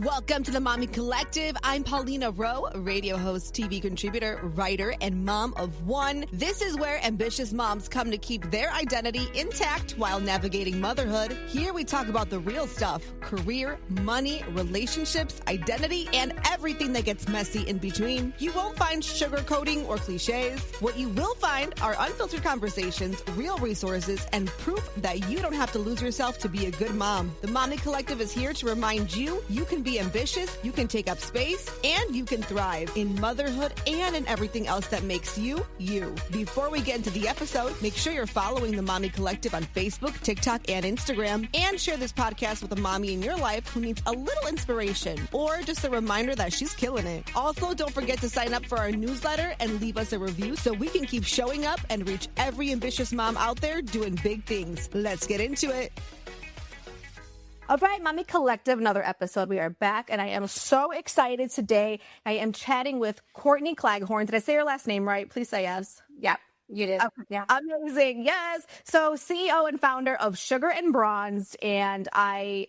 Welcome to the Mami Collective. I'm Paulina Rowe, radio host, TV contributor, writer, and mom of one. This is where ambitious moms come to keep their identity intact while navigating motherhood. Here we talk about the real stuff: career, money, relationships, identity, and everything that gets messy in between. You won't find sugarcoating or cliches. What you will find are unfiltered conversations, real resources, and proof that you don't have to lose yourself to be a good mom. The Mami Collective is here to remind you can be ambitious, you can take up space, and you can thrive in motherhood and in everything else that makes you, you. Before we get into the episode, make sure you're following the Mami Collective on Facebook, TikTok, and Instagram, and share this podcast with a mommy in your life who needs a little inspiration or just a reminder that she's killing it. Also, don't forget to sign up for our newsletter and leave us a review so we can keep showing up and reach every ambitious mom out there doing big things. Let's get into it. All right, Mami Collective, another episode. We are back, and I am so excited today. I am chatting with Courtney Claghorn. Did I say your last name right? Please say yes. Yep, you did. Okay. Yeah. Amazing. Yes. So CEO and founder of Sugar and Bronzed, and I'm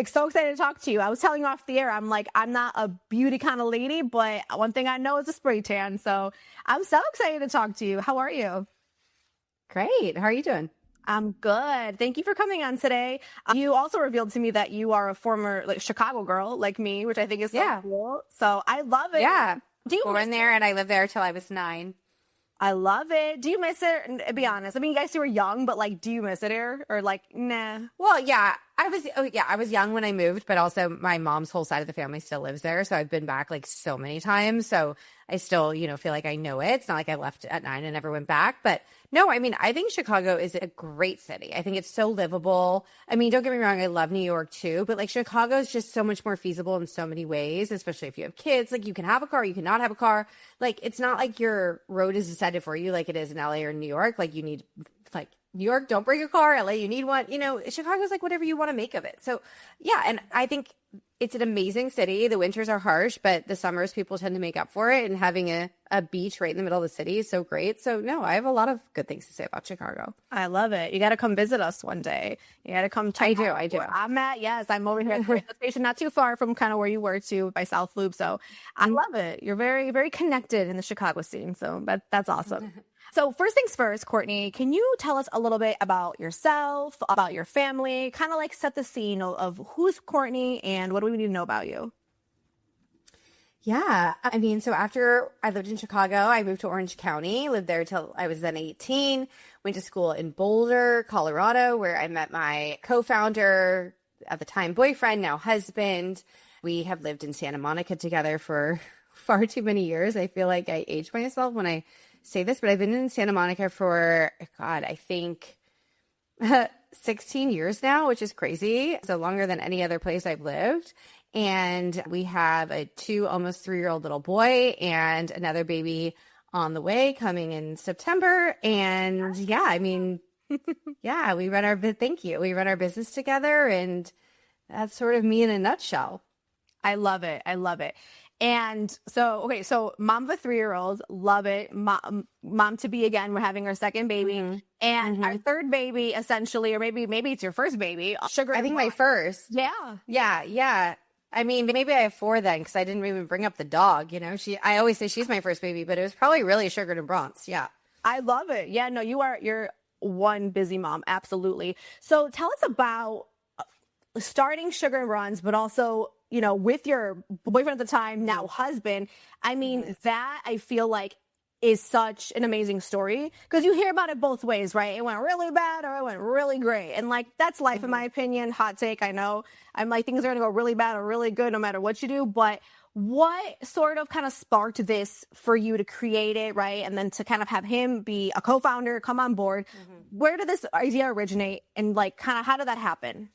so excited to talk to you. I was telling you off the air, I'm not a beauty kind of lady, but one thing I know is a spray tan. So I'm so excited to talk to you. How are you? Great. How are you doing? I'm good. Thank you for coming on today. You also revealed to me that you are a former Chicago girl like me, which I think is so cool. So I love it. Yeah. Born there, and I lived there till I was 9. I love it. Do you miss it? And be honest. I mean, you guys were young, but do you miss it here or nah? Well, yeah. I was young when I moved, but also my mom's whole side of the family still lives there. So I've been back so many times. So I still, feel like I know it. It's not like I left at 9 and never went back. But no, I mean, I think Chicago is a great city. I think it's so livable. I mean, don't get me wrong. I love New York too, but Chicago is just so much more feasible in so many ways, especially if you have kids. You can have a car, you cannot have a car. It's not like your road is decided for you like it is in LA or New York. You need, New York, don't bring a car. LA, you need one. Chicago's whatever you want to make of it. So yeah, and I think it's an amazing city. The winters are harsh, but the summers people tend to make up for it. And having a beach right in the middle of the city is so great. So no, I have a lot of good things to say about Chicago. I love it. You got to come visit us one day. You got to come check I do. I'm at. Yes, I'm over here at the station, not too far from kind of where you were too, by South Loop. So I love it. You're very, very connected in the Chicago scene. So that's awesome. So first things first, Courtney, can you tell us a little bit about yourself, about your family, kind of set the scene of who's Courtney and what do we need to know about you? Yeah. I mean, so after I lived in Chicago, I moved to Orange County, lived there till I was then 18, went to school in Boulder, Colorado, where I met my co-founder, at the time boyfriend, now husband. We have lived in Santa Monica together for far too many years. I feel like I age myself when I say this, but I've been in Santa Monica for, I think 16 years now, which is crazy. So longer than any other place I've lived. And we have a 2, almost 3-year-old little boy and another baby on the way coming in September. And yeah, I mean, yeah, we run our business together, and that's sort of me in a nutshell. I love it. And so, okay, so mom of a 3-year-old, love it. Mom to be again, we're having our second baby. Mm-hmm. And our third baby, essentially, or maybe it's your first baby. Sugar. I think my first. Yeah. I mean, maybe I have 4 then, because I didn't even bring up the dog. I always say she's my first baby, but it was probably really Sugar and Bronze. Yeah. I love it. Yeah, no, you're one busy mom. Absolutely. So tell us about starting Sugar and Bronze, but also, with your boyfriend at the time, now husband. I mean, that I feel like is such an amazing story, because you hear about it both ways, right? It went really bad or it went really great. And that's life, in my opinion. Hot take, I know. I'm things are going to go really bad or really good no matter what you do. But what sort of kind of sparked this for you to create it, right? And then to kind of have him be a co-founder, come on board. Where did this idea originate, and kind of how did that happen?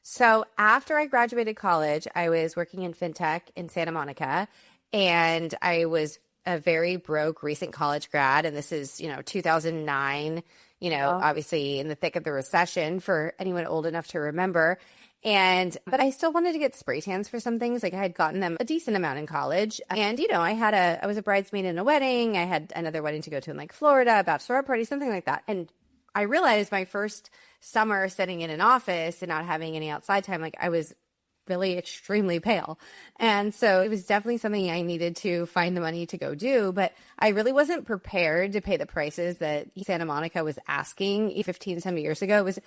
So after I graduated college, I was working in fintech in Santa Monica, and I was a very broke recent college grad. And this is, 2009, obviously in the thick of the recession for anyone old enough to remember. But I still wanted to get spray tans for some things. I had gotten them a decent amount in college. And, I was a bridesmaid in a wedding. I had another wedding to go to in Florida, a bachelorette party, something like that. And I realized my first summer sitting in an office and not having any outside time, I was really extremely pale. And so it was definitely something I needed to find the money to go do. But I really wasn't prepared to pay the prices that Santa Monica was asking 15 some years ago. It was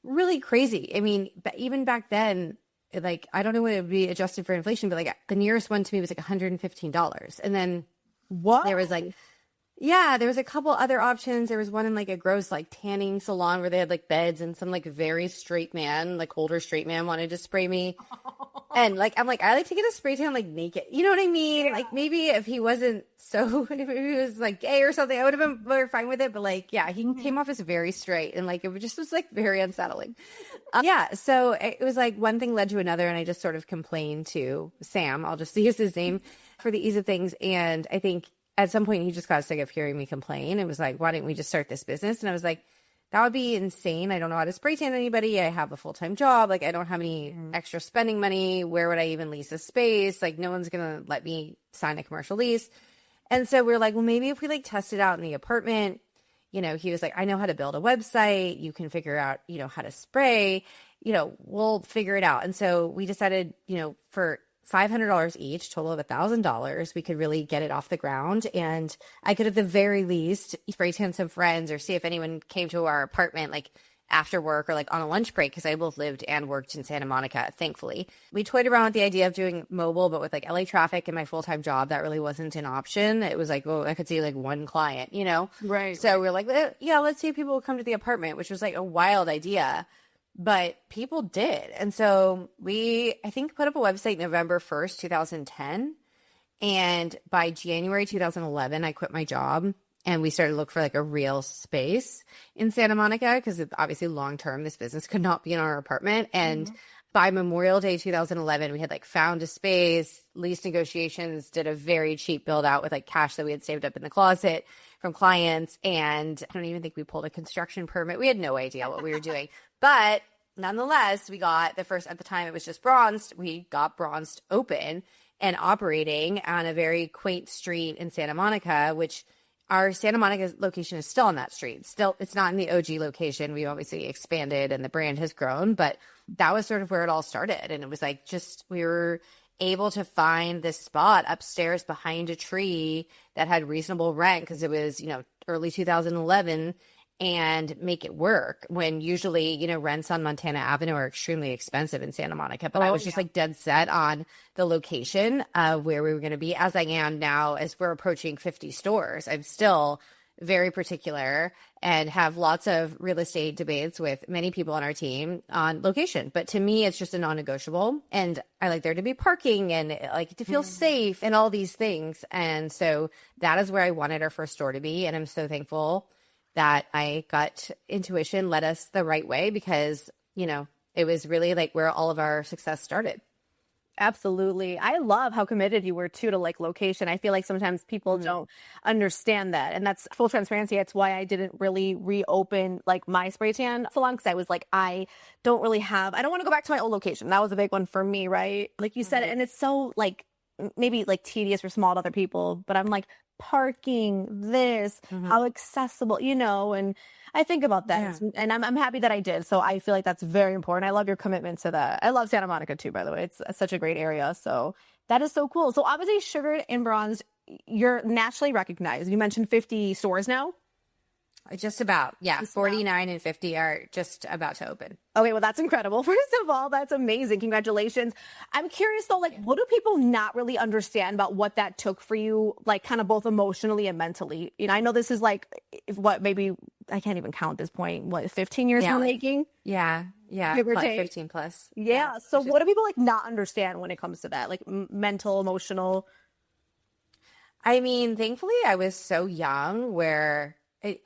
really crazy. I mean, even back then, like, I don't know what it would be adjusted for inflation, but like the nearest one to me was like $115. And then there was like, yeah, there was a couple other options. There was one in like a gross like tanning salon where they had like beds, and some like very straight man, like older straight man, wanted to spray me. And like, I'm like, I like to get a spray tan like naked. You know what I mean? Yeah. Like maybe if he wasn't if he was like gay or something, I would have been more fine with it. But like, yeah, he came off as very straight, and like, it just was like very unsettling. Yeah. So it was like one thing led to another, and I just sort of complained to Sam. I'll just use his name for the ease of things. And I think at some point he just got sick of hearing me complain and was like, why didn't we just start this business? And I was like, that would be insane. I don't know how to spray tan anybody. I have a full-time job. Like, I don't have any extra spending money. Where would I even lease a space? Like, no one's going to let me sign a commercial lease. And so we're like, well, maybe if we like test it out in the apartment. You know, he was like, I know how to build a website. You can figure out, you know, how to spray. You know, we'll figure it out. And so we decided, you know, for $500 each, total of $1,000, we could really get it off the ground. And I could, at the very least, spray tan some friends or see if anyone came to our apartment like after work or like on a lunch break, because I both lived and worked in Santa Monica, thankfully. We toyed around with the idea of doing mobile, but with like LA traffic and my full-time job, that really wasn't an option. It was like, well, I could see like one client, you know? Right. So we're like, yeah, let's see if people will come to the apartment, which was like a wild idea. But people did. And so we, I think, put up a website November 1st, 2010. And by January 2011, I quit my job and we started to look for like a real space in Santa Monica, because obviously long-term, this business could not be in our apartment. And by Memorial Day 2011, we had like found a space, lease negotiations, did a very cheap build out with like cash that we had saved up in the closet from clients. And I don't even think we pulled a construction permit. We had no idea what we were doing. But nonetheless, we got the first, at the time it was just Bronzed, we got Bronzed open and operating on a very quaint street in Santa Monica, which our Santa Monica location is still on that street. Still, it's not in the OG location. We obviously expanded and the brand has grown, but that was sort of where it all started. And it was like, just, we were able to find this spot upstairs behind a tree that had reasonable rent, because it was, you know, early 2011, and make it work, when usually, you know, rents on Montana Avenue are extremely expensive in Santa Monica. But I was just like dead set on the location of where we were going to be, as I am now, as we're approaching 50 stores. I'm still very particular and have lots of real estate debates with many people on our team on location. But to me, it's just a non-negotiable. And I like there to be parking and like to feel safe and all these things. And so that is where I wanted our first store to be. And I'm so thankful that I got intuition led us the right way, because, you know, it was really like where all of our success started. Absolutely. I love how committed you were to like location. I feel like sometimes people don't understand that. And that's full transparency. That's why I didn't really reopen like my spray tan salon, because I was like, I don't want to go back to my old location. That was a big one for me, right? Like you said, and it's so like maybe like tedious or small to other people, but I'm like, parking, this, how accessible, you know, and I think about that. Yeah. And I'm happy that I did. So I feel like that's very important. I love your commitment to that. I love Santa Monica too, by the way. It's such a great area. So that is so cool. So obviously Sugared and Bronzed, you're nationally recognized. You mentioned 50 stores now. Just about. Yeah. 49 and 50 are just about to open. Okay. Well, that's incredible. First of all, that's amazing. Congratulations. I'm curious though, like, what do people not really understand about what that took for you, like kind of both emotionally and mentally? You know, I know this is like, maybe I can't even count at this point, 15 years in making? Yeah. Yeah. Give or Plus take. 15 plus. Yeah. So what do people like not understand when it comes to that? Like mental, emotional? I mean, thankfully I was so young where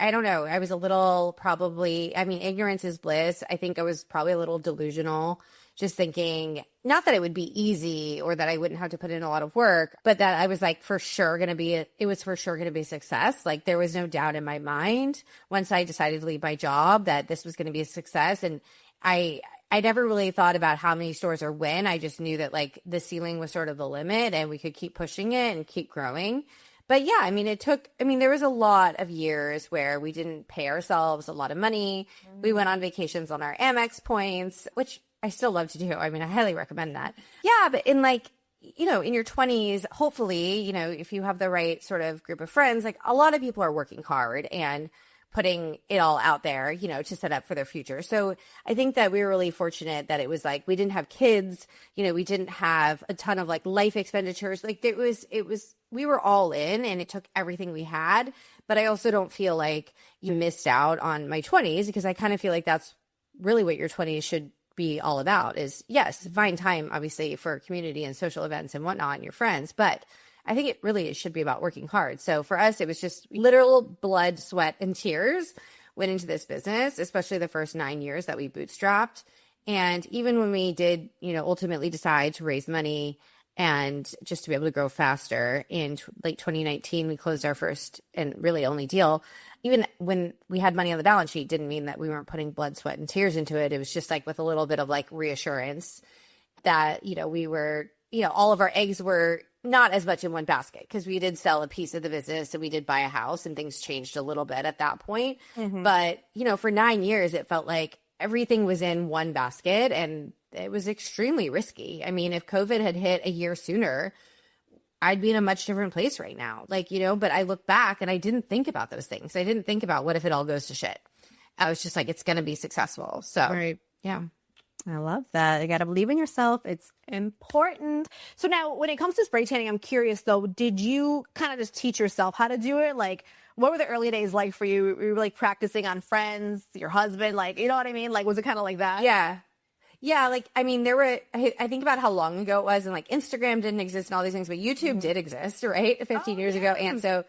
I don't know. I was a little ignorance is bliss. I think I was probably a little delusional, just thinking, not that it would be easy or that I wouldn't have to put in a lot of work, but that I was like, for sure going to be a success. Like there was no doubt in my mind once I decided to leave my job that this was going to be a success. And I never really thought about how many stores or when. I just knew that like the ceiling was sort of the limit and we could keep pushing it and keep growing. But yeah, I mean, there was a lot of years where we didn't pay ourselves a lot of money. We went on vacations on our Amex points, which I still love to do. I mean, I highly recommend that. Yeah, but in like, you know, in your 20s, hopefully, you know, if you have the right sort of group of friends, like a lot of people are working hard and putting it all out there, you know, to set up for their future. So I think that we were really fortunate that it was like, we didn't have kids, you know, we didn't have a ton of like life expenditures. Like we were all in and it took everything we had. But I also don't feel like you missed out on my 20s, because I kind of feel like that's really what your 20s should be all about is, yes, find time, obviously, for community and social events and whatnot and your friends. But I think it should be about working hard. So for us, it was just literal blood, sweat, and tears went into this business, especially the first 9 years that we bootstrapped. And even when we did, you know, ultimately decide to raise money and just to be able to grow faster in late 2019, we closed our first and really only deal. Even when we had money on the balance sheet, didn't mean that we weren't putting blood, sweat, and tears into it. It was just like with a little bit of like reassurance that, you know, we were, you know, all of our eggs were not as much in one basket, because we did sell a piece of the business and we did buy a house and things changed a little bit at that point. Mm-hmm. But, you know, for 9 years, it felt like everything was in one basket and it was extremely risky. I mean, if COVID had hit a year sooner, I'd be in a much different place right now. Like, you know, but I look back and I didn't think about those things. I didn't think about what if it all goes to shit. I was just like, it's going to be successful. So, right. Yeah. I love that. You got to believe in yourself. It's important. So now when it comes to spray tanning, I'm curious though, did you kind of just teach yourself how to do it? Like, what were the early days like for you? Were you like practicing on friends, your husband? Like, you know what I mean? Like, was it kind of like that? Yeah. Yeah. Like, I mean, I think about how long ago it was, and like Instagram didn't exist and all these things, but YouTube did exist, right? 15 years ago. And so,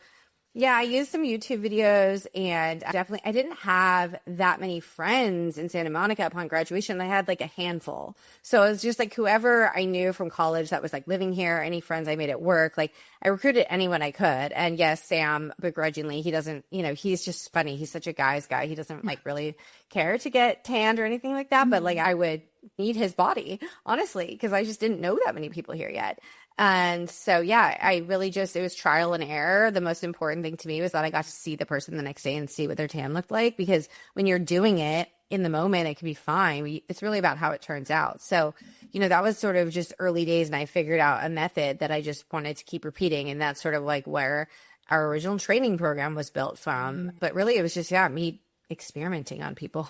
yeah, I used some YouTube videos, and definitely I didn't have that many friends in Santa Monica upon graduation. I had like a handful. So it was just like whoever I knew from college that was like living here, any friends I made at work, like I recruited anyone I could. And yes, Sam, begrudgingly, he doesn't, you know, he's just funny. He's such a guy's guy. He doesn't like really care to get tanned or anything like that. But like I would need his body, honestly, because I just didn't know that many people here yet. And so, yeah, I really just, it was trial and error. The most important thing to me was that I got to see the person the next day and see what their tan looked like, because when you're doing it in the moment, it can be fine. It's really about how it turns out. So, you know, that was sort of just early days, and I figured out a method that I just wanted to keep repeating. And that's sort of like where our original training program was built from. But really, it was just, yeah, me experimenting on people.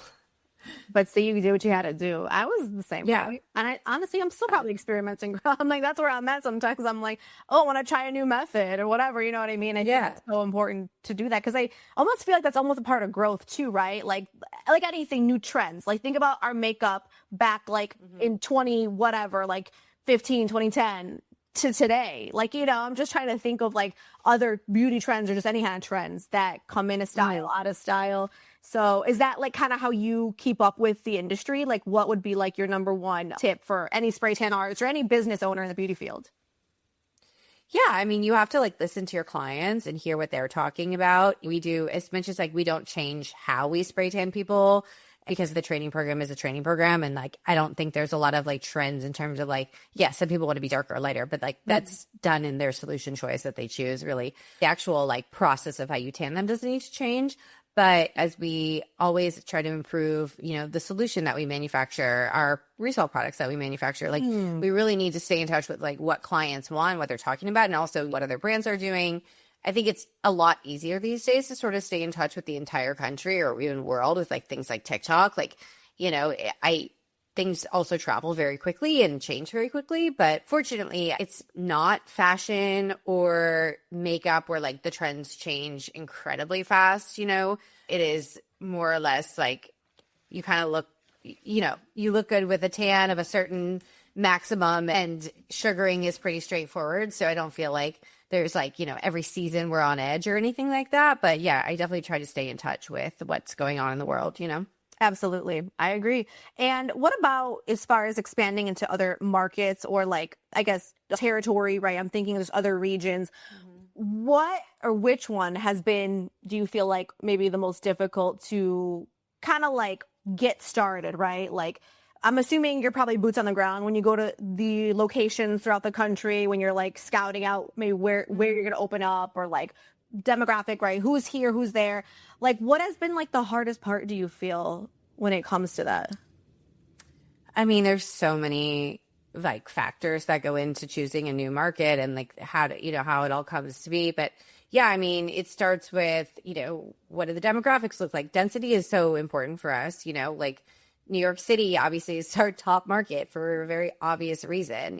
But see, you did what you had to do. I was the same way. And honestly, I'm still probably experimenting. I'm like, that's where I'm at sometimes. I'm like, oh, I want to try a new method or whatever. You know what I mean? I think it's so important to do that, because I almost feel like that's almost a part of growth too, right? Like anything, new trends. Like think about our makeup back like in 2010 to today. Like, you know, I'm just trying to think of like other beauty trends or just any kind of trends that come in a style, out of style. So is that like kind of how you keep up with the industry? Like what would be like your number one tip for any spray tan artist or any business owner in the beauty field? Yeah, I mean, you have to like listen to your clients and hear what they're talking about. We do, as much as like we don't change how we spray tan people, because the training program is a training program. And like, I don't think there's a lot of like trends in terms of like, yeah, some people want to be darker or lighter, but like that's done in their solution choice that they choose. Really, the actual like process of how you tan them doesn't need to change. But as we always try to improve, you know, the solution that we manufacture, our resale products that we manufacture, like we really need to stay in touch with like what clients want, what they're talking about, and also what other brands are doing. I think it's a lot easier these days to sort of stay in touch with the entire country or even world with like things like TikTok. Like, you know, things also travel very quickly and change very quickly. But fortunately, it's not fashion or makeup where like the trends change incredibly fast. You know, it is more or less like you kind of look, you know, you look good with a tan of a certain maximum, and sugaring is pretty straightforward. So I don't feel like there's like, you know, every season we're on edge or anything like that. But yeah, I definitely try to stay in touch with what's going on in the world, you know? Absolutely. I agree. And what about as far as expanding into other markets or like, I guess, territory, right? I'm thinking there's other regions. What or which one has been, do you feel like maybe the most difficult to kind of like get started, right? Like, I'm assuming you're probably boots on the ground when you go to the locations throughout the country, when you're like scouting out maybe where you're going to open up, or like demographic, right? Who's here, who's there? Like, what has been like the hardest part, do you feel, when it comes to that? I mean, there's so many like factors that go into choosing a new market and like how to, how it all comes to be. But yeah, I mean, it starts with, what do the demographics look like? Density is so important for us, like New York City obviously is our top market for a very obvious reason,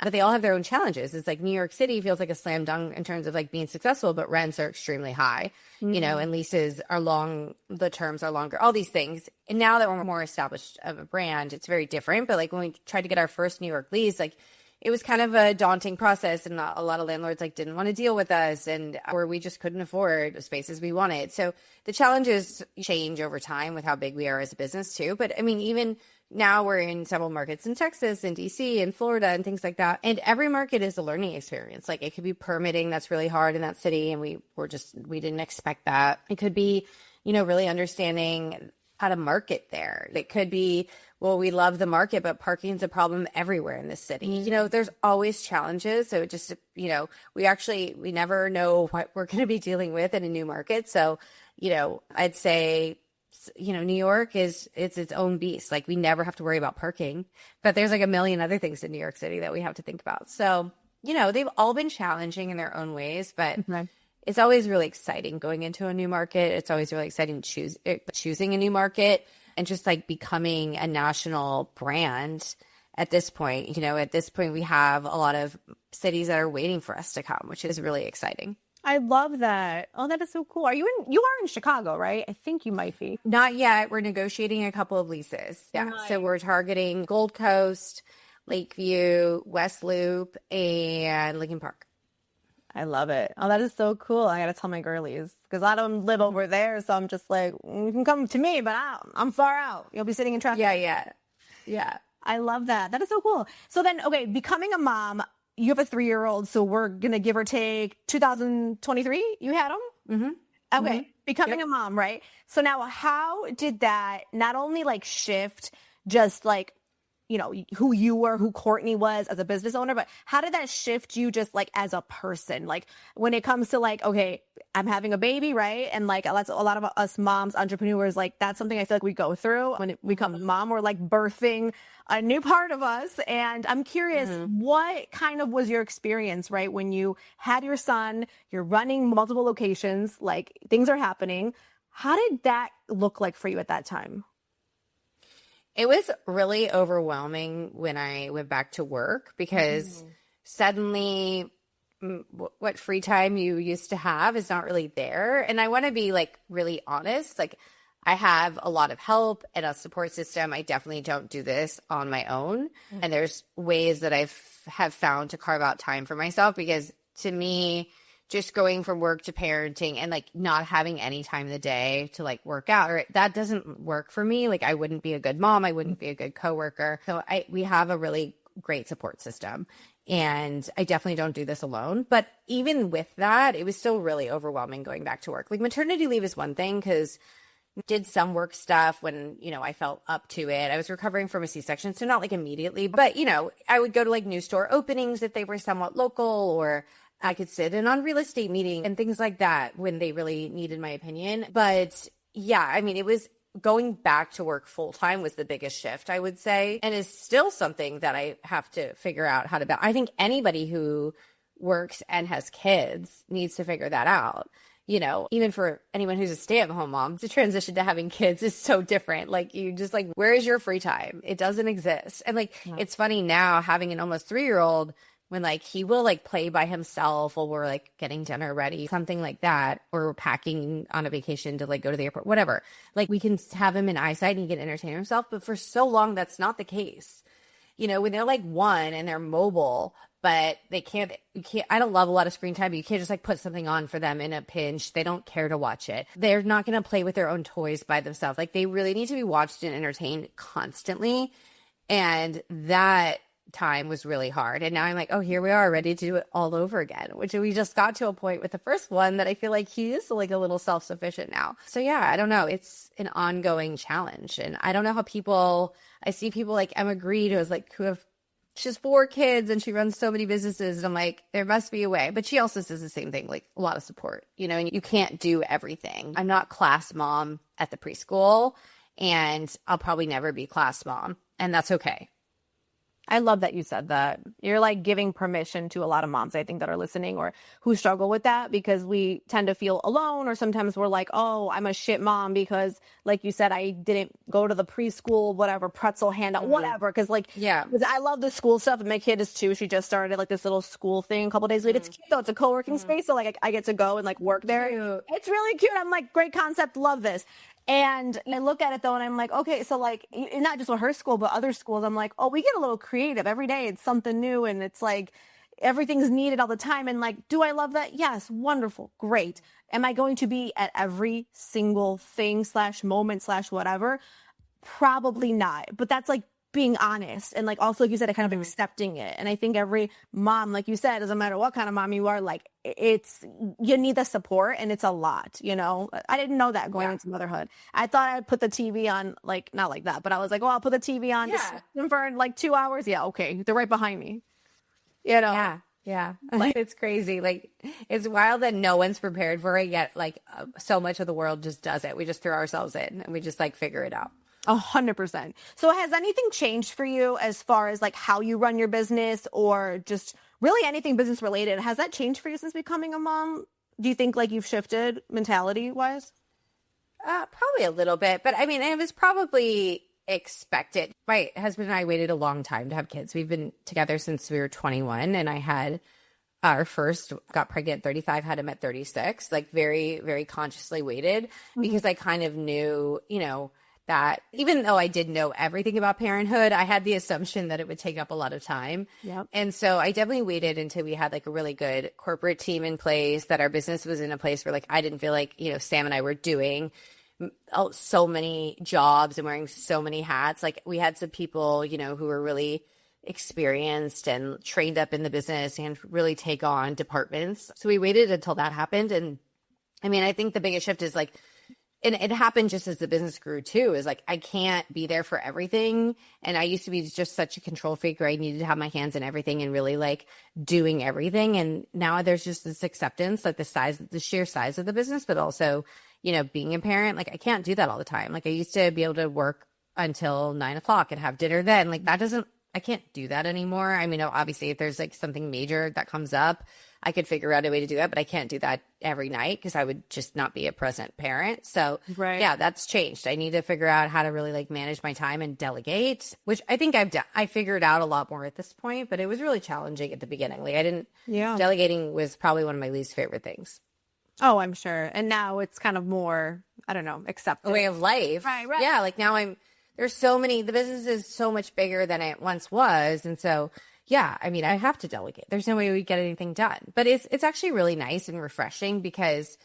but they all have their own challenges. It's like New York City feels like a slam dunk in terms of like being successful, but rents are extremely high, and leases are long, the terms are longer, all these things. And now that we're more established of a brand, it's very different. But like when we tried to get our first New York lease, like it was kind of a daunting process, and a lot of landlords like didn't want to deal with us, or we just couldn't afford the spaces we wanted. So the challenges change over time with how big we are as a business too. But I mean, even now we're in several markets in Texas and DC and Florida and things like that. And every market is a learning experience. Like it could be permitting that's really hard in that city, and we didn't expect that. It could be, really understanding how to market there. It could be, well, we love the market, but parking is a problem everywhere in this city. There's always challenges. So it just, we never know what we're going to be dealing with in a new market. So, I'd say, New York it's its own beast. Like we never have to worry about parking, but there's like a million other things in New York City that we have to think about. So, they've all been challenging in their own ways, but it's always really exciting going into a new market. It's always really exciting choosing a new market and just like becoming a national brand at this point. At this point, we have a lot of cities that are waiting for us to come, which is really exciting. I love that. Oh, that is so cool. You are in Chicago, right? I think you might be. Not yet. We're negotiating a couple of leases. Yeah. Nice. So we're targeting Gold Coast, Lakeview, West Loop, and Lincoln Park. I love it. Oh, that is so cool. I got to tell my girlies because I don't live over there. So I'm just like, you can come to me, but I'm far out. You'll be sitting in traffic. Yeah. I love that. That is so cool. So then, okay, becoming a mom, you have a 3-year-old. So we're going to give or take 2023. You had him? Mm-hmm. Okay. Mm-hmm. Becoming a mom, right? So now how did that not only like shift just like, who you were, who Courtney was as a business owner, but how did that shift you just like as a person? Like when it comes to like, okay, I'm having a baby, right? And like that's a lot of us moms, entrepreneurs, like that's something I feel like we go through when we become a mom. We're like birthing a new part of us. And I'm curious, what kind of was your experience, right? When you had your son, you're running multiple locations, like things are happening. How did that look like for you at that time? It was really overwhelming when I went back to work because suddenly what free time you used to have is not really there. And I want to be like really honest. Like I have a lot of help and a support system. I definitely don't do this on my own. And there's ways that have found to carve out time for myself because to me, just going from work to parenting and like not having any time in the day to like work out or that doesn't work for me. Like I wouldn't be a good mom. I wouldn't be a good coworker. So we have a really great support system and I definitely don't do this alone. But even with that, it was still really overwhelming going back to work. Like maternity leave is one thing because I did some work stuff when, I felt up to it. I was recovering from a C-section, so not like immediately, but I would go to like new store openings if they were somewhat local or I could sit in on real estate meetings and things like that when they really needed my opinion. But yeah, I mean, it was going back to work full time was the biggest shift, I would say, and is still something that I have to figure out how to balance. I think anybody who works and has kids needs to figure that out. Even for anyone who's a stay-at-home mom, the transition to having kids is so different. Like you just like, where is your free time? It doesn't exist. And like, It's funny now having an almost 3-year-old when like he will like play by himself while we're like getting dinner ready, something like that, or we're packing on a vacation to like go to the airport, whatever. Like we can have him in eyesight and he can entertain himself. But for so long, that's not the case. When they're like 1 and they're mobile, but you can't, I don't love a lot of screen time, but you can't just like put something on for them in a pinch. They don't care to watch it. They're not going to play with their own toys by themselves. Like they really need to be watched and entertained constantly. And that time was really hard. And now I'm like, oh, here we are ready to do it all over again, which we just got to a point with the first one that I feel like he is like a little self-sufficient now. So yeah, I don't know. It's an ongoing challenge. And I don't know how I see people like Emma Grede she has 4 kids and she runs so many businesses. And I'm like, there must be a way. But she also says the same thing, like a lot of support, and you can't do everything. I'm not class mom at the preschool. And I'll probably never be class mom And that's okay. I love that you said that. You're like giving permission to a lot of moms, I think, that are listening or who struggle with that, because we tend to feel alone, or sometimes we're like, oh, I'm a shit mom because, like you said, I didn't go to the preschool, whatever, pretzel handout, whatever. Because I love the school stuff, and my kid is too. She just started like this little school thing a couple days later. It's cute though. It's a co-working space, so like I get to go and like work there. Cute. It's really cute. I'm like, great concept, love this. And I look at it though, and I'm like, okay, so like, not just with her school, but other schools, I'm like, oh, we get a little creative every day. It's something new, and it's like everything's needed all the time. And like, do I love that? Yes, wonderful, great. Am I going to be at every single thing / moment / whatever? Probably not. But that's like being honest, and like also, like you said, kind of accepting it. And I think every mom, like you said, doesn't matter what kind of mom you are, like you need the support, and it's a lot, you know. I didn't know that going into motherhood. I thought I'd put the TV on, like not like that, but I was like, oh, I'll put the TV on just for like 2 hours. Yeah, okay, they're right behind me, you know. Yeah. Like, it's crazy. Like, it's wild that no one's prepared for it yet. Like, so much of the world just does it. We just throw ourselves in and we just like figure it out. 100%. So has anything changed for you as far as like how you run your business, or just really anything business related? Has that changed for you since becoming a mom? Do you think like you've shifted mentality wise? Probably a little bit, but I mean, it was probably expected. My husband and I waited a long time to have kids. We've been together since we were 21, and I had our first, got pregnant at 35, had him at 36, like very, very consciously waited because I kind of knew, you know, that even though I did know everything about parenthood, I had the assumption that it would take up a lot of time. Yep. And so I definitely waited until we had like a really good corporate team in place, that our business was in a place where like I didn't feel like, you know, Sam and I were doing so many jobs and wearing so many hats. Like we had some people, you know, who were really experienced and trained up in the business and really take on departments. So we waited until that happened. And I mean, I think the biggest shift is like, and it happened just as the business grew too, is like, I can't be there for everything. And I used to be just such a control freak where I needed to have my hands in everything and really like doing everything. And now there's just this acceptance, like the sheer size of the business, but also, you know, being a parent, like I can't do that all the time. Like I used to be able to work until 9 o'clock and have dinner then. Like I can't do that anymore. I mean, obviously if there's like something major that comes up, I could figure out a way to do that, but I can't do that every night because I would just not be a present parent. So yeah, that's changed. I need to figure out how to really like manage my time and delegate, which I think I figured out a lot more at this point, but it was really challenging at the beginning. Like delegating was probably one of my least favorite things. Oh, I'm sure. And now it's kind of more, I don't know, accepted. A way of life. Right. Yeah. Like now the business is so much bigger than it once was. And so, yeah, I mean, I have to delegate. There's no way we get anything done, but it's actually really nice and refreshing because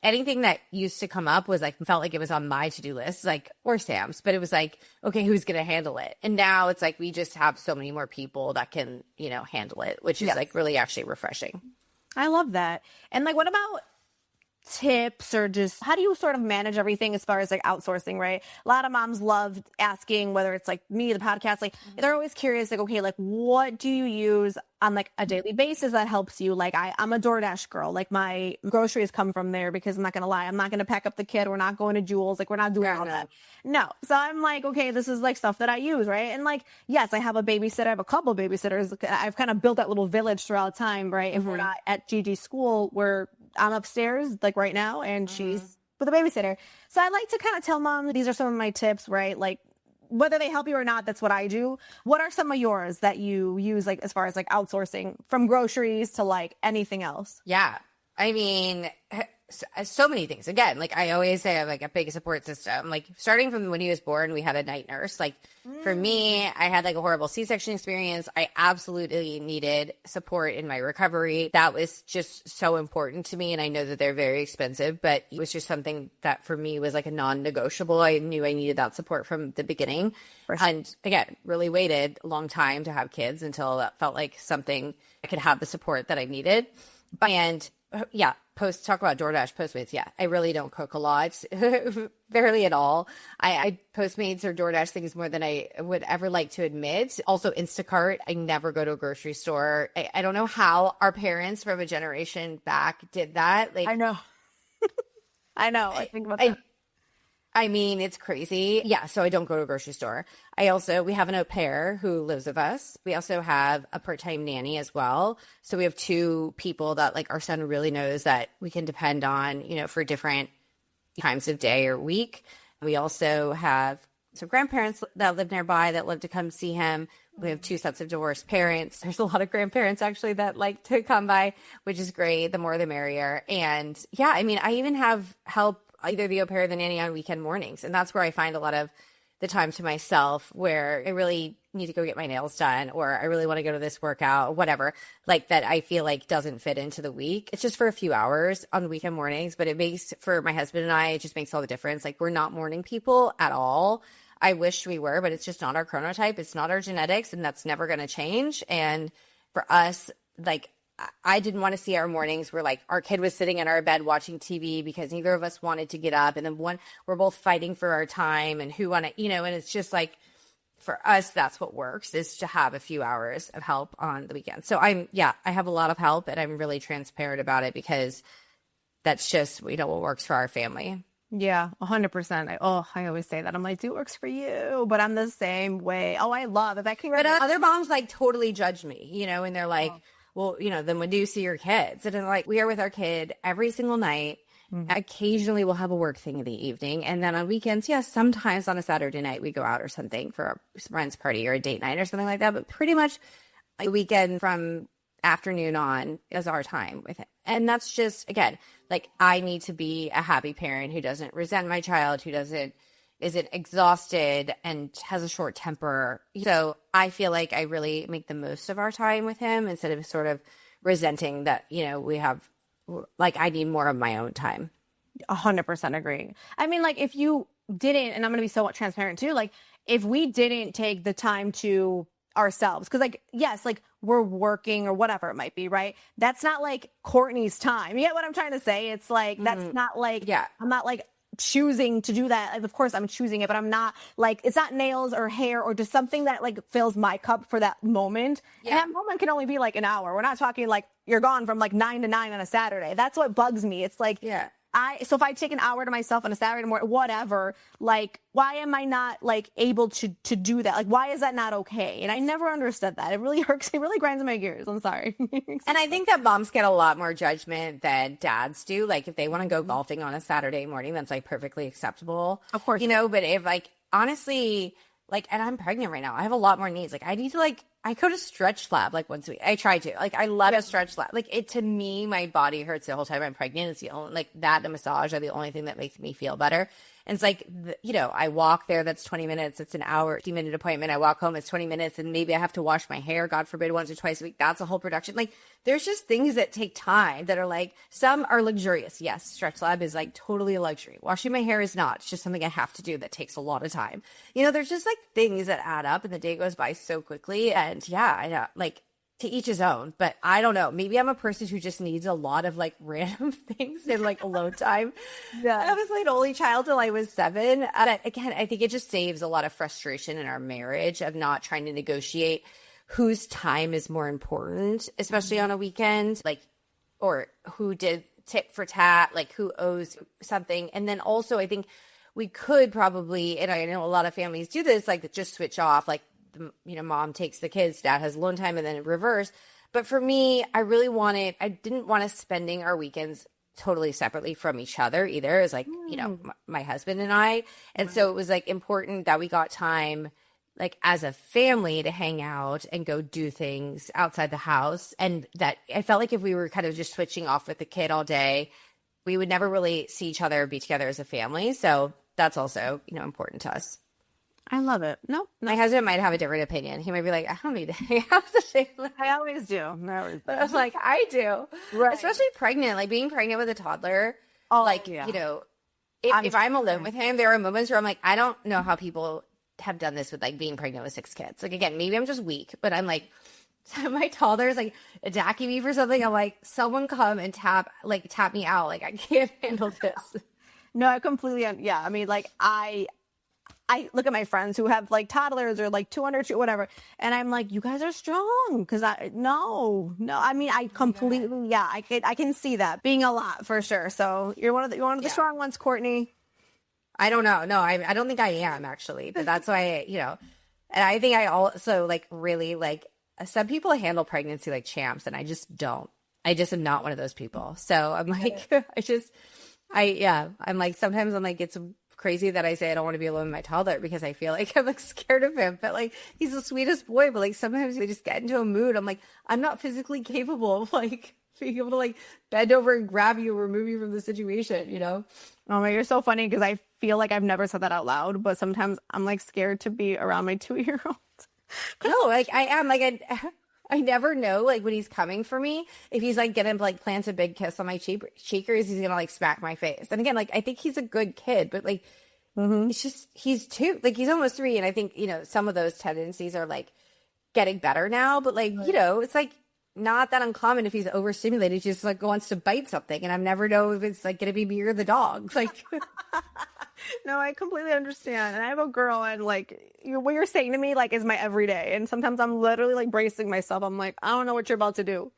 anything that used to come up was like, felt like it was on my to-do list, like, or Sam's, but it was like, okay, who's going to handle it? And now it's like, we just have so many more people that can, you know, handle it, which is like really actually refreshing. I love that. And like, what about tips, or just how do you sort of manage everything as far as like outsourcing, right? A lot of moms love asking, whether it's like me, the podcast, like they're always curious, like, okay, like what do you use on like a daily basis that helps you? Like I'm a DoorDash girl, like my groceries come from there because I'm not going to lie, I'm not going to pack up the kid. We're not going to Jewel's. Like we're not doing all that. No. So I'm like, okay, this is like stuff that I use. Right. And like, yes, I have a babysitter. I have a couple of babysitters. I've kind of built that little village throughout time. Right. If we're not at Gigi's school, I'm upstairs like right now and she's with a babysitter. So I like to kind of tell mom that these are some of my tips, right? Like whether they help you or not, that's what I do. What are some of yours that you use like as far as like outsourcing, from groceries to like anything else? Yeah. I mean, so many things. Again, like I always say, I have like a big support system. Like starting from when he was born, we had a night nurse. Like for me, I had like a horrible C-section experience. I absolutely needed support in my recovery. That was just so important to me. And I know that they're very expensive, but it was just something that for me was like a non-negotiable. I knew I needed that support from the beginning. And again, really waited a long time to have kids until that felt like something I could have the support that I needed. And yeah, talk about DoorDash, Postmates. Yeah, I really don't cook a lot, barely at all. I Postmates or DoorDash things more than I would ever like to admit. Also Instacart. I never go to a grocery store. I don't know how our parents from a generation back did that. Like I know. I know. I think about that. I mean, it's crazy. Yeah, so I don't go to a grocery store. We have an au pair who lives with us. We also have a part-time nanny as well. So we have two people that like our son really knows that we can depend on, for different times of day or week. We also have some grandparents that live nearby that love to come see him. We have two sets of divorced parents. There's a lot of grandparents actually that like to come by, which is great. The more the merrier. And yeah, I mean, I even have help, either the au pair or the nanny, on weekend mornings. And that's where I find a lot of the time to myself where I really need to go get my nails done, or I really want to go to this workout, or whatever, like that I feel like doesn't fit into the week. It's just for a few hours on weekend mornings, but it makes, for my husband and I, it just makes all the difference. Like, we're not morning people at all. I wish we were, but it's just not our chronotype. It's not our genetics, and that's never going to change. And for us, like, I didn't want to see our mornings where like our kid was sitting in our bed watching TV because neither of us wanted to get up. And then we're both fighting for our time and who want to, and it's just like, for us, that's what works, is to have a few hours of help on the weekend. So I have a lot of help, and I'm really transparent about it because that's just, what works for our family. Yeah, 100%. I always say that. I'm like, do what works for you, but I'm the same way. Oh, I love it. But other moms like totally judge me, and they're like, well, then when do you see your kids? And I'm like, we are with our kid every single night. Mm-hmm. Occasionally we'll have a work thing in the evening. And then on weekends, yes, sometimes on a Saturday night we go out or something for a friend's party or a date night or something like that. But pretty much the weekend from afternoon on is our time with him. And that's just, again, like, I need to be a happy parent who doesn't resent my child, who isn't exhausted and has a short temper. So I feel like I really make the most of our time with him instead of sort of resenting that, we have, like, I need more of my own time. 100% agree. I mean, like, if you didn't, and I'm going to be so transparent too, like, if we didn't take the time to ourselves, because like, yes, like, we're working or whatever it might be, right? That's not like Courtney's time. You get what I'm trying to say? It's like, that's not like, I'm not like choosing to do that. Of course I'm choosing it, but I'm not like, it's not nails or hair or just something that like fills my cup for that moment. Yeah. And that moment can only be like an hour. We're not talking like you're gone from like 9 to 9 on a Saturday. That's what bugs me. It's like, so if I take an hour to myself on a Saturday morning, whatever, like, why am I not like able to do that? Like, why is that not okay? And I never understood that. It really hurts. It really grinds my gears. I'm sorry. And I think that moms get a lot more judgment than dads do. Like, if they want to go golfing on a Saturday morning, that's like perfectly acceptable. Of course. But if like, honestly, like, and I'm pregnant right now, I have a lot more needs. Like, I need to like, I go to stretch lab like once a week. I try to. Like, I love a stretch lab. Like, to me, my body hurts the whole time I'm pregnant. It's the only, like, that and a massage are the only thing that makes me feel better. And it's like, I walk there, that's 20 minutes. It's an hour, 50-minute appointment. I walk home, it's 20 minutes. And maybe I have to wash my hair, God forbid, once or twice a week. That's a whole production. Like, there's just things that take time that are like, some are luxurious. Yes, stretch lab is like totally a luxury. Washing my hair is not. It's just something I have to do that takes a lot of time. There's just like things that add up, and the day goes by so quickly. And yeah, I know, like, to each his own, but I don't know. Maybe I'm a person who just needs a lot of like random things in like alone time. Yeah. I was like an only child till I was 7. And again, I think it just saves a lot of frustration in our marriage of not trying to negotiate whose time is more important, especially on a weekend, like, or who did tit for tat, like who owes something. And then also I think we could probably, and I know a lot of families do this, like just switch off, like, mom takes the kids, dad has alone time, and then in reverse. But for me, I didn't want us spending our weekends totally separately from each other either. It was like, my husband and I. And so it was like important that we got time, like as a family, to hang out and go do things outside the house. And that I felt like if we were kind of just switching off with the kid all day, we would never really see each other or be together as a family. So that's also, important to us. I love it. No. My husband might have a different opinion. He might be like, I don't need to hang out with the family. I always do. But I was like, I do. Right. Especially pregnant, like being pregnant with a toddler. Oh, like, if I'm alone with him, there are moments where I'm like, I don't know how people have done this with like being pregnant with 6 kids. Like, again, maybe I'm just weak, but I'm like, my toddler's like attacking me for something. I'm like, someone come and tap me out. Like, I can't handle this. No, I completely, I mean, like, I look at my friends who have like toddlers or like 200, whatever. And I'm like, you guys are strong. Cause I mean, I completely, I can see that being a lot for sure. So you're one of the strong ones, Courtney. I don't know. No, I don't think I am actually, but that's why, and I think I also like really like some people handle pregnancy like champs and I just don't. I just am not one of those people. So I'm like, I'm like, sometimes I'm like, it's crazy that I say I don't want to be alone with my toddler because I feel like I'm like scared of him, but like he's the sweetest boy, but like sometimes they just get into a mood. I'm like, I'm not physically capable of like being able to like bend over and grab you, remove you from the situation, Oh my, you're so funny because I feel like I've never said that out loud, but sometimes I'm like scared to be around my 2-year-old. No, like I am like I never know like when he's coming for me if he's like gonna like plant a big kiss on my cheek or is he's gonna like smack my face. And again, like I think he's a good kid, but like it's just he's 2, like he's almost 3, and I think some of those tendencies are like getting better now. But like it's like not that uncommon if he's overstimulated, he just like wants to bite something, and I never know if it's like gonna be me or the dog. Like, no, I completely understand. And I have a girl, and like what you're saying to me like is my everyday. And sometimes I'm literally like bracing myself. I'm like, I don't know what you're about to do.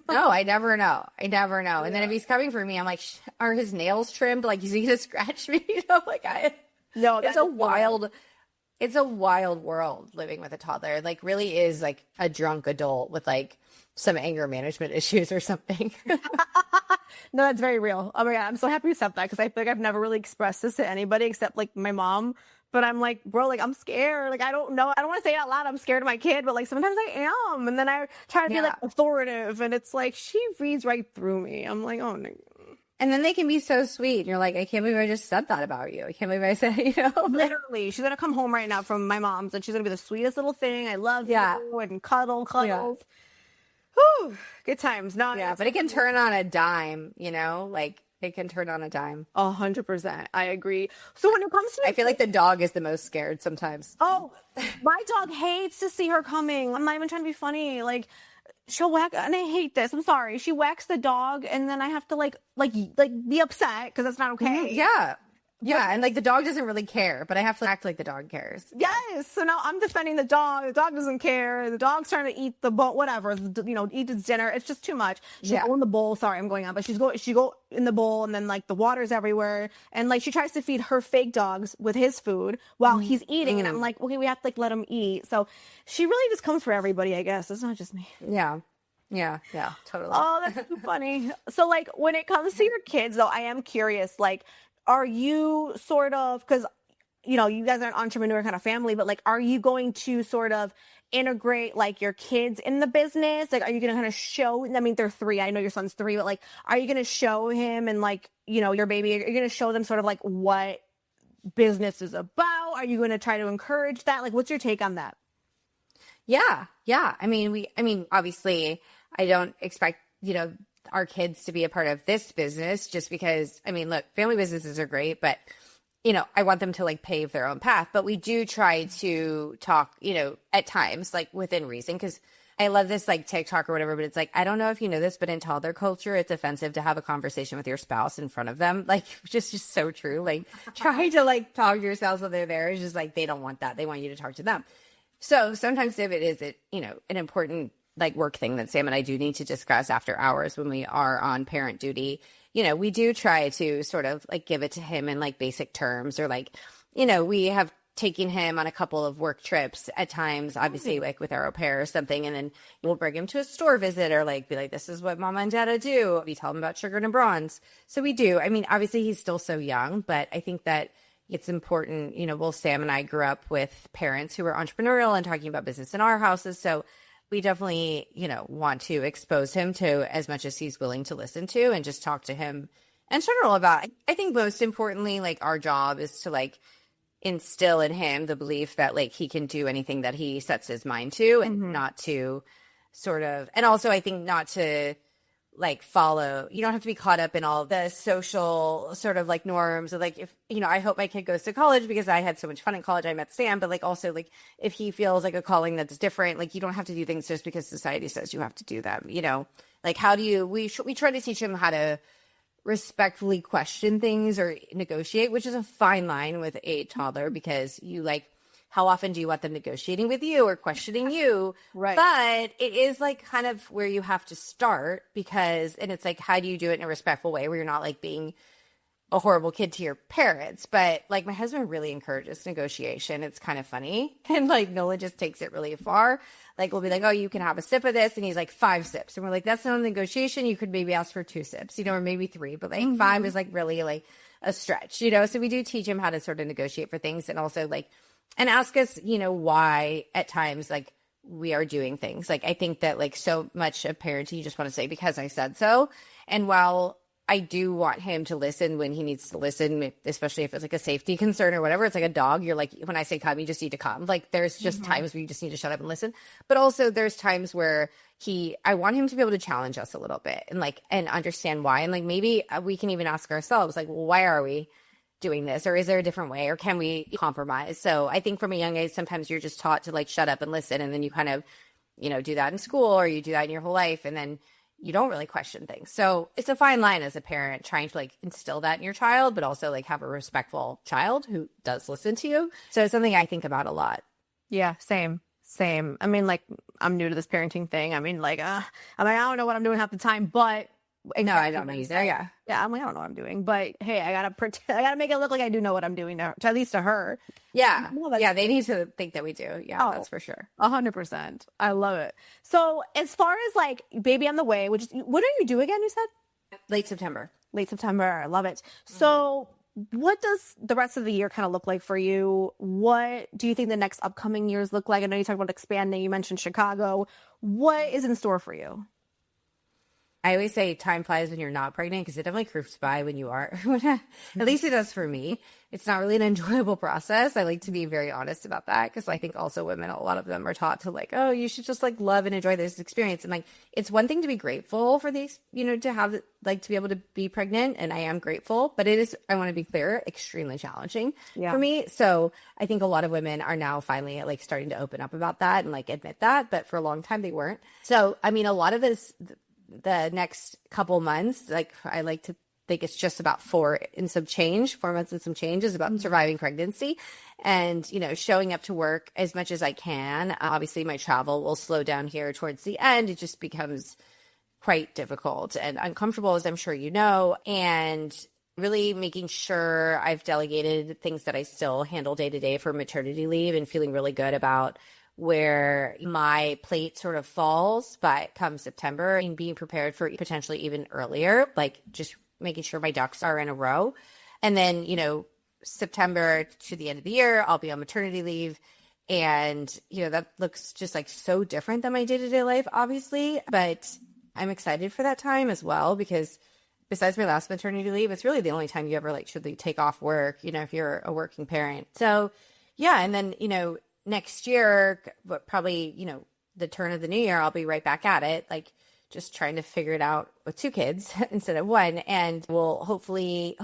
No, I never know. And then if he's coming for me, I'm like, are his nails trimmed? Like, is he gonna scratch me? Like no, it's a wild world living with a toddler. It like really is like a drunk adult with like some anger management issues or something. No, that's very real. Oh my God, I'm so happy you said that because I feel like I've never really expressed this to anybody except like my mom. But I'm like, bro, like I'm scared. Like I don't know. I don't want to say it out loud. I'm scared of my kid, but like sometimes I am. And then I try to be like authoritative, and it's like she reads right through me. I'm like, oh no. And then they can be so sweet. And you're like, I can't believe I just said that about you. I can't believe I said, Literally, she's going to come home right now from my mom's, and she's going to be the sweetest little thing. I love you, and cuddles. Yeah. Whew, good times. No, yeah, but it can turn on a dime, like it can turn on a dime. 100%. I agree. So when it comes to I feel like the dog is the most scared sometimes. Oh, my dog hates to see her coming. I'm not even trying to be funny. Like, she'll whack, and I hate this. I'm sorry. She whacks the dog, and then I have to like be upset because that's not okay. Yeah, and like the dog doesn't really care, but I have to act like the dog cares. Yes. So now I'm defending the dog. The dog doesn't care. The dog's trying to eat the bowl, whatever. Eat its dinner. It's just too much. She'll go in the bowl. Sorry, I'm going on, but she go in the bowl, and then like the water's everywhere, and like she tries to feed her fake dogs with his food while he's eating, and I'm like, okay, we have to like let him eat. So she really just comes for everybody, I guess. It's not just me. Yeah, totally. Oh, that's too funny. So like when it comes to your kids, though, I am curious, like, are you sort of, because, you guys are an entrepreneur kind of family, but like, are you going to sort of integrate like your kids in the business? Like, are you going to kind of show, I mean, they're 3, I know your son's 3, but like, are you going to show him and like, your baby, are you going to show them sort of like what business is about? Are you going to try to encourage that? Like, what's your take on that? Yeah. I mean, obviously I don't expect, our kids to be a part of this business just because, I mean, look, family businesses are great, but, I want them to like pave their own path. But we do try to talk, at times, like within reason, because I love this like TikTok or whatever, but it's like, I don't know if you know this, but in toddler culture, it's offensive to have a conversation with your spouse in front of them. Like, just so true. Like, trying to like talk to your spouse while they're there is just like, they don't want that. They want you to talk to them. So sometimes if it is, an important like work thing that Sam and I do need to discuss after hours when we are on parent duty, we do try to sort of like give it to him in like basic terms, or like, we have taken him on a couple of work trips at times, obviously like with our au pair or something. And then we'll bring him to a store visit or like be like, this is what mama and dada do. We tell him about sugar and bronze. So we do. I mean, obviously he's still so young, but I think that it's important, Sam and I grew up with parents who were entrepreneurial and talking about business in our houses. So we definitely, want to expose him to as much as he's willing to listen to and just talk to him in general about it. I think most importantly, like our job is to like instill in him the belief that like he can do anything that he sets his mind to, and not to sort of, and also I think not to like follow, you don't have to be caught up in all the social sort of like norms of like, if, I hope my kid goes to college because I had so much fun in college. I met Sam, but like also like if he feels like a calling that's different, like you don't have to do things just because society says you have to do them, like how do you, we try to teach him how to respectfully question things or negotiate, which is a fine line with a toddler because you like, how often do you want them negotiating with you or questioning you? Right. But it is like kind of where you have to start and it's like, how do you do it in a respectful way where you're not like being a horrible kid to your parents. But like my husband really encourages negotiation. It's kind of funny. And like Nola just takes it really far. Like we'll be like, oh, you can have a sip of this. And he's like 5 sips. And we're like, that's not a negotiation. You could maybe ask for 2 sips, or maybe 3. But like 5 is like really like a stretch, So we do teach him how to sort of negotiate for things and also like, and ask us, why at times like we are doing things. Like I think that like so much of parenting, you just want to say, because I said so. And while I do want him to listen when he needs to listen, especially if it's like a safety concern or whatever. It's like a dog. You're like, when I say come, you just need to come. Like there's just times where you just need to shut up and listen. But also there's times where I want him to be able to challenge us a little bit and understand why. And like maybe we can even ask ourselves like, well, why are we doing this? Or is there a different way? Or can we compromise? So I think from a young age, sometimes you're just taught to like shut up and listen. And then you kind of, do that in school or you do that in your whole life. And then you don't really question things. So it's a fine line as a parent trying to like instill that in your child, but also like have a respectful child who does listen to you. So it's something I think about a lot. Yeah, same. I mean, like I'm new to this parenting thing. I mean, like, I don't know what I'm doing half the time, but no, I don't know either. Yeah. Yeah. I'm like, I don't know what I'm doing, but hey, I gotta make it look like I do know what I'm doing to at least to her. Yeah. Yeah. They need to think that we do. Yeah. That's for sure. 100%. I love it. So as far as like baby on the way, when are you due again? You said late September. I love it. So what does the rest of the year kind of look like for you? What do you think the next upcoming years look like? I know you talked about expanding. You mentioned Chicago. What is in store for you? I always say time flies when you're not pregnant because it definitely creeps by when you are. At least it does for me. It's not really an enjoyable process. I like to be very honest about that because I think also women, a lot of them are taught to like, oh, you should just like love and enjoy this experience. And like, it's one thing to be grateful for these, to have like to be able to be pregnant. And I am grateful, but it is, I want to be clear, extremely challenging for me. So I think a lot of women are now finally like starting to open up about that and like admit that. But for a long time they weren't. So, I mean, a lot of this, the next couple months, like I like to think it's just about 4 months and some change is about surviving pregnancy and, showing up to work as much as I can. Obviously my travel will slow down here towards the end. It just becomes quite difficult and uncomfortable, as I'm sure you know, and really making sure I've delegated things that I still handle day to day for maternity leave and feeling really good about where my plate sort of falls by come September and being prepared for potentially even earlier, like just making sure my ducks are in a row. And then, September to the end of the year, I'll be on maternity leave. And, that looks just like so different than my day-to-day life, obviously. But I'm excited for that time as well, because besides my last maternity leave, it's really the only time you ever like should take off work, if you're a working parent. So yeah. And then, next year, but probably, the turn of the new year, I'll be right back at it, like just trying to figure it out with 2 kids instead of 1. And we'll hopefully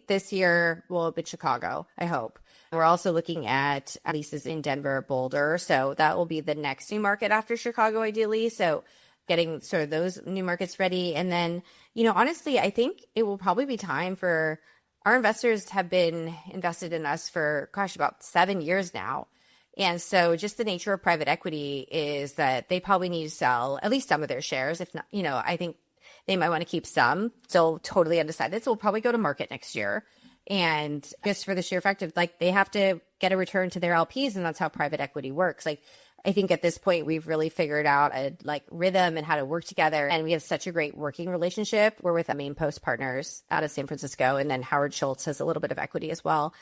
this year we'll be Chicago, I hope. We're also looking at leases in Denver, Boulder. So that will be the next new market after Chicago, ideally. So getting sort of those new markets ready. And then, honestly, I think it will probably be time for our investors have been invested in us for, about 7 years now. And so just the nature of private equity is that they probably need to sell at least some of their shares. If not, I think they might want to keep some. Still totally undecided. So we'll probably go to market next year. And just for the sheer fact of like, they have to get a return to their LPs. And that's how private equity works. Like, I think at this point, we've really figured out a rhythm and how to work together. And we have such a great working relationship. We're with the Main Post partners out of San Francisco. And then Howard Schultz has a little bit of equity as well.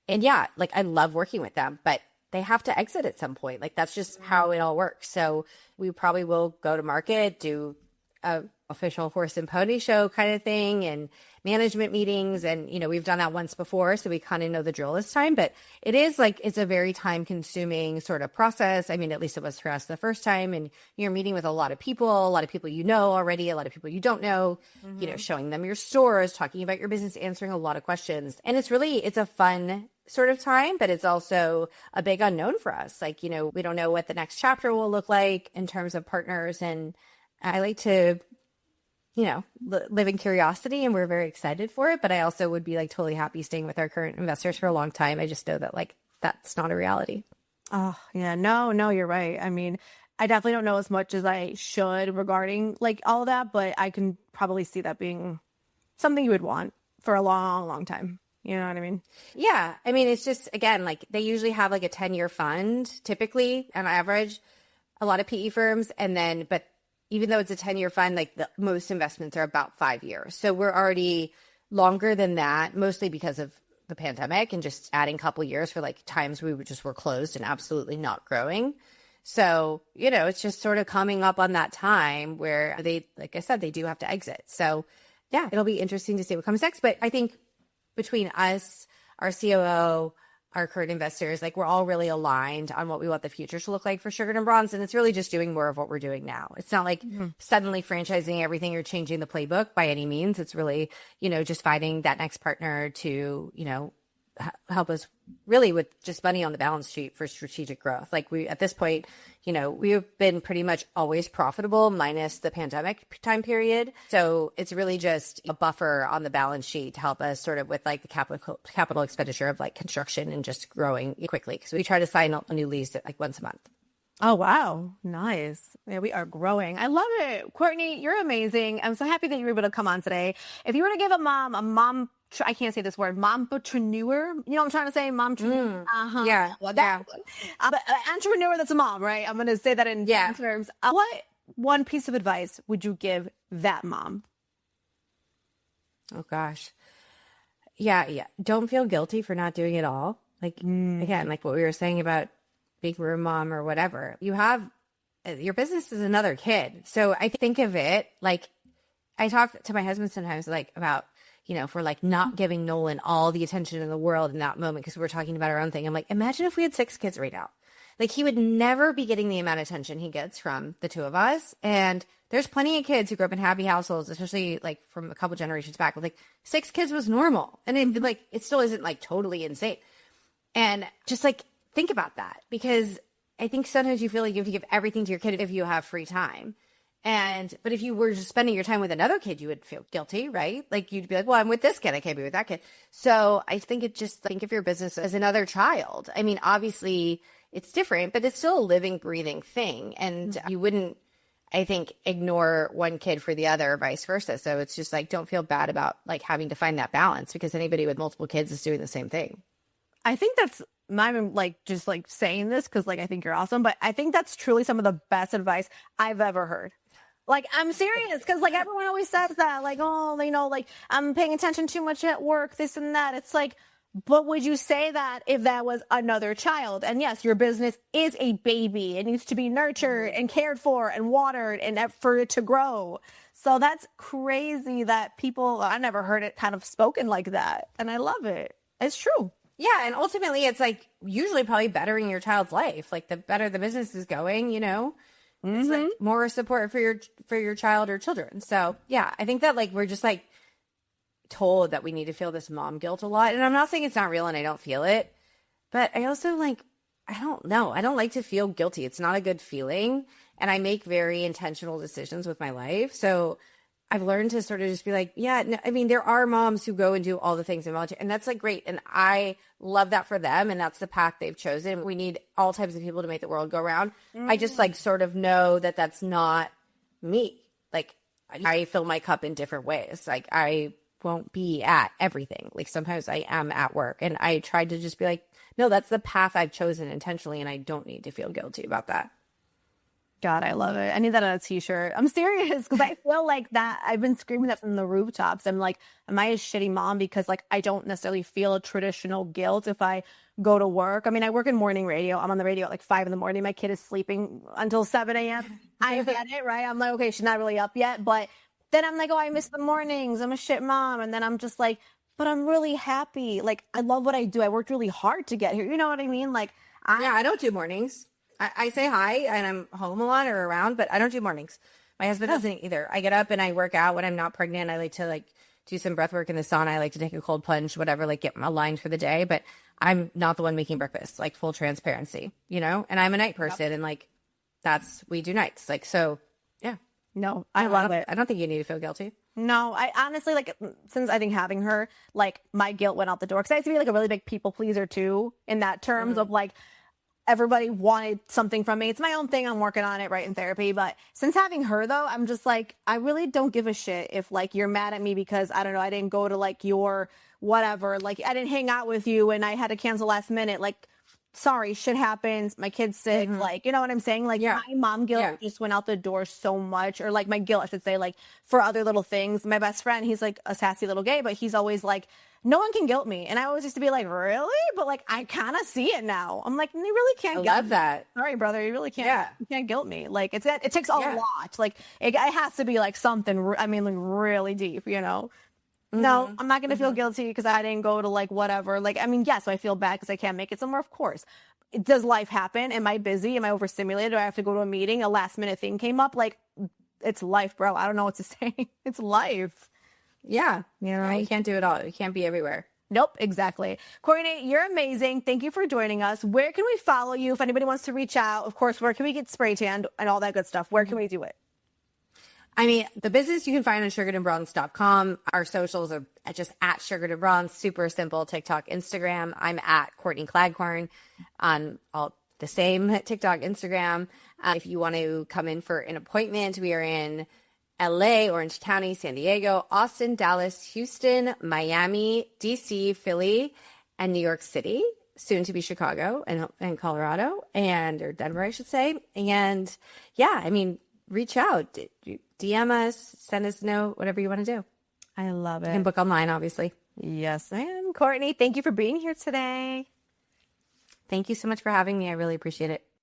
And yeah, I love working with them, but they have to exit at some point. That's just how it all works. So we probably will go to market, do a official horse and pony show kind of thing and management meetings. And, we've done that once before, so we kind of know the drill this time, but it is it's a very time consuming sort of process. I mean, at least it was for us the first time. And you're meeting with a lot of people you know already, a lot of people you don't know, showing them your stores, talking about your business, answering a lot of questions. And it's a fun sort of time, but it's also a big unknown for us. We don't know what the next chapter will look like in terms of partners. And I like to, live in curiosity, and we're very excited for it. But I also would be totally happy staying with our current investors for a long time. I just know that that's not a reality. Oh yeah, no, you're right. I mean, I definitely don't know as much as I should regarding all of that, but I can probably see that being something you would want for a long, long time. You know what I mean? Yeah. I mean, it's just, again, like they usually have like a 10-year fund, typically on average, a lot of PE firms. And then, but even though it's a 10-year fund, like the most investments are about 5 years. So we're already longer than that, mostly because of the pandemic and just adding a couple years for like times we were closed and absolutely not growing. So, you know, it's just sort of coming up on that time where they, like I said, they do have to exit. So yeah, it'll be interesting to see what comes next. But I think between us, our COO, our current investors, like we're all really aligned on what we want the future to look like for Sugar and Bronze. And it's really just doing more of what we're doing now. It's not like suddenly franchising everything or changing the playbook by any means. It's really, you know, just finding that next partner to, you know, help us really with just money on the balance sheet for strategic growth. Like we, at this point, you know, we've been pretty much always profitable minus the pandemic time period. So it's really just a buffer on the balance sheet to help us sort of with like the capital expenditure of like construction and just growing quickly. Because we try to sign a new lease like once a month. Oh, wow. Nice. Yeah, we are growing. I love it. Courtney, you're amazing. I'm so happy that you were able to come on today. If you were to give a mom, I can't say this word, mompreneur. You know what I'm trying to say? Yeah. Well, that one. But entrepreneur that's a mom, right? I'm going to say that in terms. What one piece of advice would you give that mom? Oh, gosh. Yeah. Don't feel guilty for not doing it all. Like, again, like what we were saying about being a mom or whatever. You have, your business is another kid. So I think of it like, I talk to my husband sometimes like about, you know, if we're like not giving Nolan all the attention in the world in that moment because we're talking about our own thing. I'm like, imagine if we had 6 kids right now. Like he would never be getting the amount of attention he gets from the 2 of us. And there's plenty of kids who grew up in happy households, especially like from a couple generations back with like 6 kids was normal. And it still isn't like totally insane. And just like think about that, because I think sometimes you feel like you have to give everything to your kid if you have free time. But if you were just spending your time with another kid, you would feel guilty, right? Like you'd be like, well, I'm with this kid. I can't be with that kid. So I think think of your business as another child. I mean, obviously it's different, but it's still a living, breathing thing. And you wouldn't, I think, ignore one kid for the other, or vice versa. So it's just like, don't feel bad about like having to find that balance, because anybody with multiple kids is doing the same thing. I think that's, I'm like just like saying this because like I think you're awesome, but I think that's truly some of the best advice I've ever heard. Like, I'm serious, because like everyone always says that, like, oh, you know, like I'm paying attention too much at work, this and that. It's like, but would you say that if that was another child? And yes, your business is a baby. It needs to be nurtured and cared for and watered and for it to grow. So that's crazy that I never heard it kind of spoken like that. And I love it. It's true. Yeah. And ultimately it's like usually probably bettering your child's life. Like the better the business is going, you know, it's like more support for your child or children. So yeah, I think that like we're just like told that we need to feel this mom guilt a lot. And I'm not saying it's not real and I don't feel it, but I also like, I don't know. I don't like to feel guilty. It's not a good feeling. And I make very intentional decisions with my life. So I've learned to sort of just be like, yeah, no, I mean, there are moms who go and do all the things in volunteer, and that's like great. And I love that for them. And that's the path they've chosen. We need all types of people to make the world go round. I just like sort of know that that's not me. Like I fill my cup in different ways. Like I won't be at everything. Like sometimes I am at work, and I tried to just be like, no, that's the path I've chosen intentionally. And I don't need to feel guilty about that. God, I love it. I need that on a t-shirt. I'm serious, because I feel like that. I've been screaming that from the rooftops. I'm like, am I a shitty mom? Because like, I don't necessarily feel a traditional guilt if I go to work. I mean, I work in morning radio. I'm on the radio at like 5 a.m. My kid is sleeping until 7 a.m. I get it, right? I'm like, okay, she's not really up yet. But then I'm like, oh, I miss the mornings. I'm a shit mom. And then I'm just like, but I'm really happy. Like, I love what I do. I worked really hard to get here. You know what I mean? Like, I don't do mornings. I say hi and I'm home a lot or around, but I don't do mornings. My husband doesn't either. I get up and I work out when I'm not pregnant. I like to like do some breath work in the sauna. I like to take a cold plunge, whatever, like get aligned for the day. But I'm not the one making breakfast, like full transparency, you know? And I'm a night person and like we do nights. Like, so yeah. No, I love it. I don't think you need to feel guilty. No, I honestly, like, since I think having her, like my guilt went out the door. Because I used to be like a really big people pleaser too, in that terms of like, everybody wanted something from me. It's my own thing. I'm working on it right in therapy. But since having her though, I'm just like, I really don't give a shit if like you're mad at me because I don't know, I didn't go to like your whatever, like I didn't hang out with you and I had to cancel last minute. Like, sorry, shit happens. My kid's sick. Like, you know what I'm saying? Like my mom guilt just went out the door so much, or like my guilt, I should say, like for other little things. My best friend, he's like a sassy little gay, but he's always like, no one can guilt me. And I always used to be like, really? But like, I kind of see it now. I'm like, you really can't guilt me. I love that. Sorry, brother. You really can't. Yeah. You can't guilt me. Like it takes a lot. Like it has to be like something, I mean, like really deep, you know? No, I'm not going to feel guilty because I didn't go to like whatever. Like, I mean, yes, I feel bad because I can't make it somewhere. Of course. Does life happen? Am I busy? Am I overstimulated? Do I have to go to a meeting? A last minute thing came up. Like, it's life, bro. I don't know what to say. It's life. Yeah. You know, you can't do it all. You can't be everywhere. Nope, exactly. Courtney, you're amazing. Thank you for joining us. Where can we follow you if anybody wants to reach out? Of course, where can we get spray tanned and all that good stuff? Where can we do it? I mean, the business you can find on sugaredandbronze.com. Our socials are just at sugaredandbronze. Super simple. TikTok, Instagram. I'm at Courtney Claghorn on all the same TikTok, Instagram. If you want to come in for an appointment, we are in LA, Orange County, San Diego, Austin, Dallas, Houston, Miami, DC, Philly, and New York City. Soon to be Chicago and Colorado or Denver, I should say. And yeah, I mean, reach out, DM us, send us a note, whatever you want to do. I love it. And book online, obviously. Yes, I am. Courtney, thank you for being here today. Thank you so much for having me. I really appreciate it.